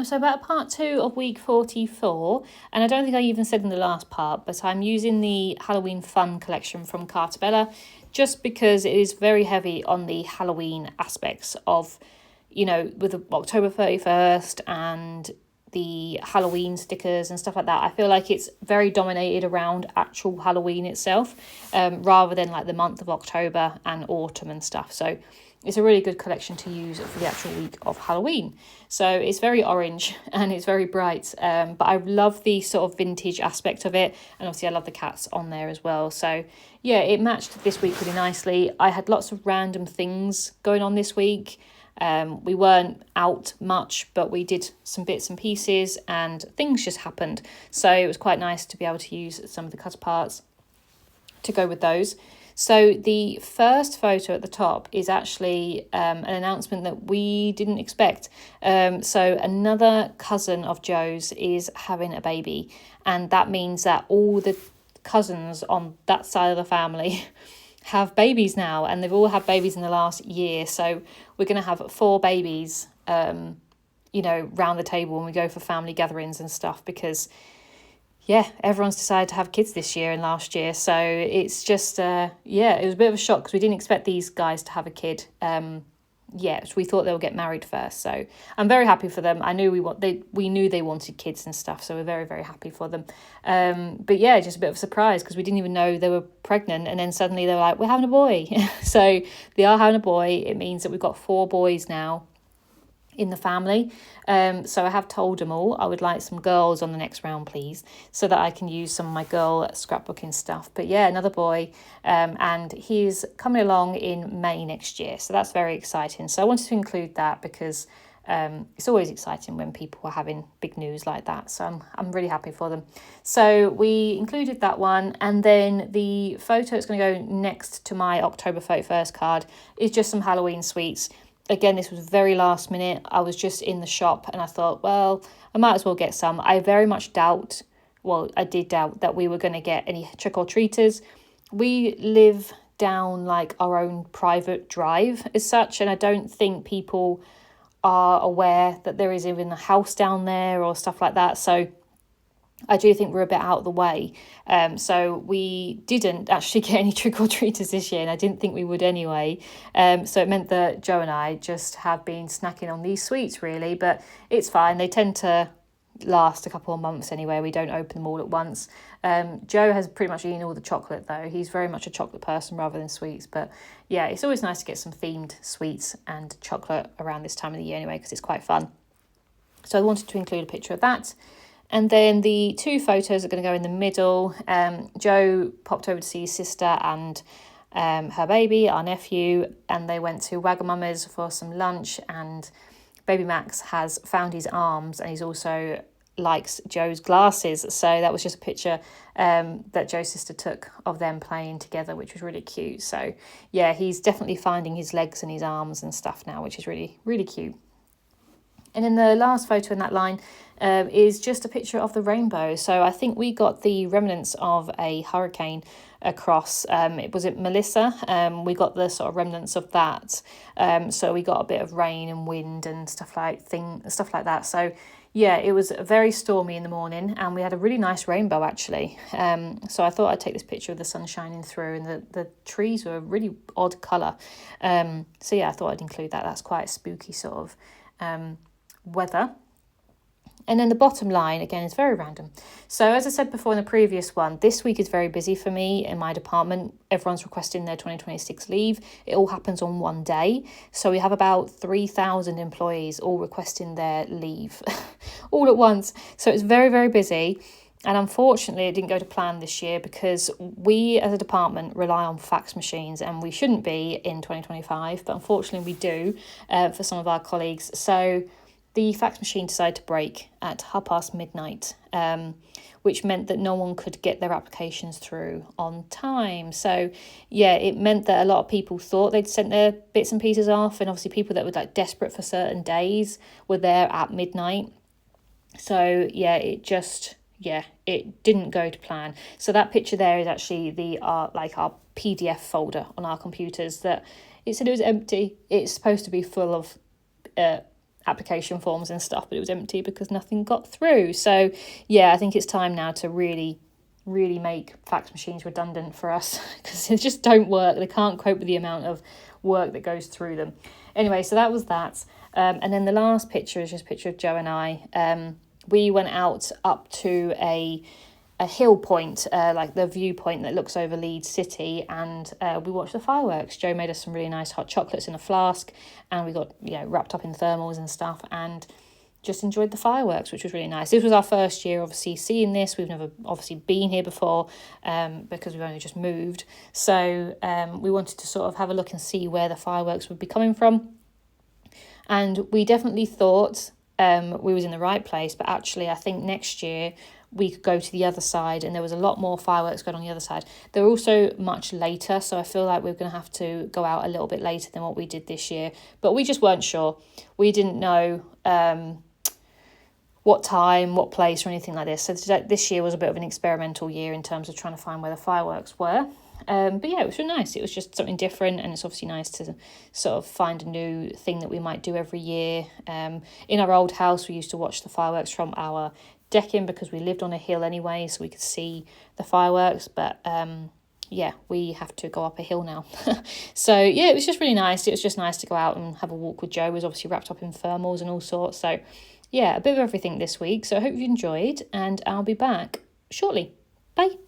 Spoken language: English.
So about part 2 of week 44, and I don't think I even said in the last part, but I'm using the Halloween Fun collection from Cartabella just because it is very heavy on the Halloween aspects of, with October 31st and the Halloween stickers and stuff like that. I feel like it's very dominated around actual Halloween itself, rather than like the month of October and autumn and stuff. So it's a really good collection to use for the actual week of Halloween. So it's very orange and it's very bright, but I love the sort of vintage aspect of it, and obviously I love the cats on there as well. So yeah, it matched this week really nicely. I had lots of random things going on this week. We weren't out much, but we did some bits and pieces and things just happened. So it was quite nice to be able to use some of the cut parts to go with those. So the first photo at the top is actually an announcement that we didn't expect. So another cousin of Joe's is having a baby, and that means that all the cousins on that side of the family have babies now, and they've all had babies in the last year. So we're going to have 4 babies, round the table when we go for family gatherings and stuff, because yeah, everyone's decided to have kids this year and last year. So it's just, it was a bit of a shock because we didn't expect these guys to have a kid. We thought they would get married first. So I'm very happy for them. We knew they wanted kids and stuff. So we're very, very happy for them. But yeah, just a bit of a surprise because we didn't even know they were pregnant. And then suddenly they were like, we're having a boy. So they are having a boy. It means that we've got 4 boys now in the family. So I have told them all I would like some girls on the next round, please, so that I can use some of my girl scrapbooking stuff. But yeah, another boy, and he's coming along in May next year, so that's very exciting. So I wanted to include that because it's always exciting when people are having big news like that, so I'm really happy for them. So we included that one, and then the photo that's going to go next to my October 31st card is just some Halloween sweets. Again, this was very last minute. I was just in the shop and I thought, well, I might as well get some. I very much I did doubt that we were going to get any trick-or-treaters. We live down like our own private drive as such, and I don't think people are aware that there is even a house down there or stuff like that. So I do think we're a bit out of the way. So we didn't actually get any trick-or-treaters this year, and I didn't think we would anyway. So it meant that Joe and I just have been snacking on these sweets, really. But it's fine. They tend to last a couple of months anyway. We don't open them all at once. Joe has pretty much eaten all the chocolate, though. He's very much a chocolate person rather than sweets. But yeah, it's always nice to get some themed sweets and chocolate around this time of the year anyway, because it's quite fun. So I wanted to include a picture of that. And then the 2 photos are going to go in the middle. Joe popped over to see his sister and her baby, our nephew, and they went to Wagamama's for some lunch, and baby Max has found his arms, and he's also likes Joe's glasses. So that was just a picture that Joe's sister took of them playing together, which was really cute. So yeah, he's definitely finding his legs and his arms and stuff now, which is really, really cute. And then the last photo in that line is just a picture of the rainbow. So I think we got the remnants of a hurricane across. Was it Melissa? We got the sort of remnants of that. So we got a bit of rain and wind and stuff like that. So yeah, it was very stormy in the morning, and we had a really nice rainbow actually. So I thought I'd take this picture of the sun shining through, and the trees were a really odd colour. So yeah, I thought I'd include that. That's quite a spooky sort of weather. And then the bottom line again is very random. So as I said before in the previous one, this week is very busy for me in my department. Everyone's requesting their 2026 leave. It all happens on one day. So we have about 3,000 employees all requesting their leave all at once. So it's very, very busy. And unfortunately, it didn't go to plan this year because we as a department rely on fax machines, and we shouldn't be in 2025, but unfortunately we do for some of our colleagues. So the fax machine decided to break at midnight, which meant that no one could get their applications through on time. So yeah, it meant that a lot of people thought they'd sent their bits and pieces off, and obviously people that were like desperate for certain days were there at midnight. So yeah, it didn't go to plan. So that picture there is actually our PDF folder on our computers that it said it was empty. It's supposed to be full of application forms and stuff, but it was empty because nothing got through. So yeah, I think it's time now to really make fax machines redundant for us, because they just don't work. They can't cope with the amount of work that goes through them. Anyway, so that was that. And then the last picture is just a picture of Joe and I. We went out up to a hill point, like the viewpoint that looks over Leeds City, and we watched the fireworks. Joe made us some really nice hot chocolates in a flask, and we got wrapped up in thermals and stuff, and just enjoyed the fireworks, which was really nice. This was our first year obviously seeing this. We've never obviously been here before, because we've only just moved, so we wanted to sort of have a look and see where the fireworks would be coming from. And we definitely thought we was in the right place, but actually I think next year we could go to the other side, and there was a lot more fireworks going on the other side. They're also much later, so I feel like we're going to have to go out a little bit later than what we did this year, but we just weren't sure. We didn't know what time, what place, or anything like this. So this year was a bit of an experimental year in terms of trying to find where the fireworks were. But yeah, it was really nice. It was just something different, and it's obviously nice to sort of find a new thing that we might do every year. In our old house, we used to watch the fireworks from our decking because we lived on a hill anyway, so we could see the fireworks. But yeah, we have to go up a hill now. So yeah, it was just really nice. It was just nice to go out and have a walk with Joe. He was obviously wrapped up in thermals and all sorts. So yeah, a bit of everything this week. So I hope you enjoyed, and I'll be back shortly. Bye.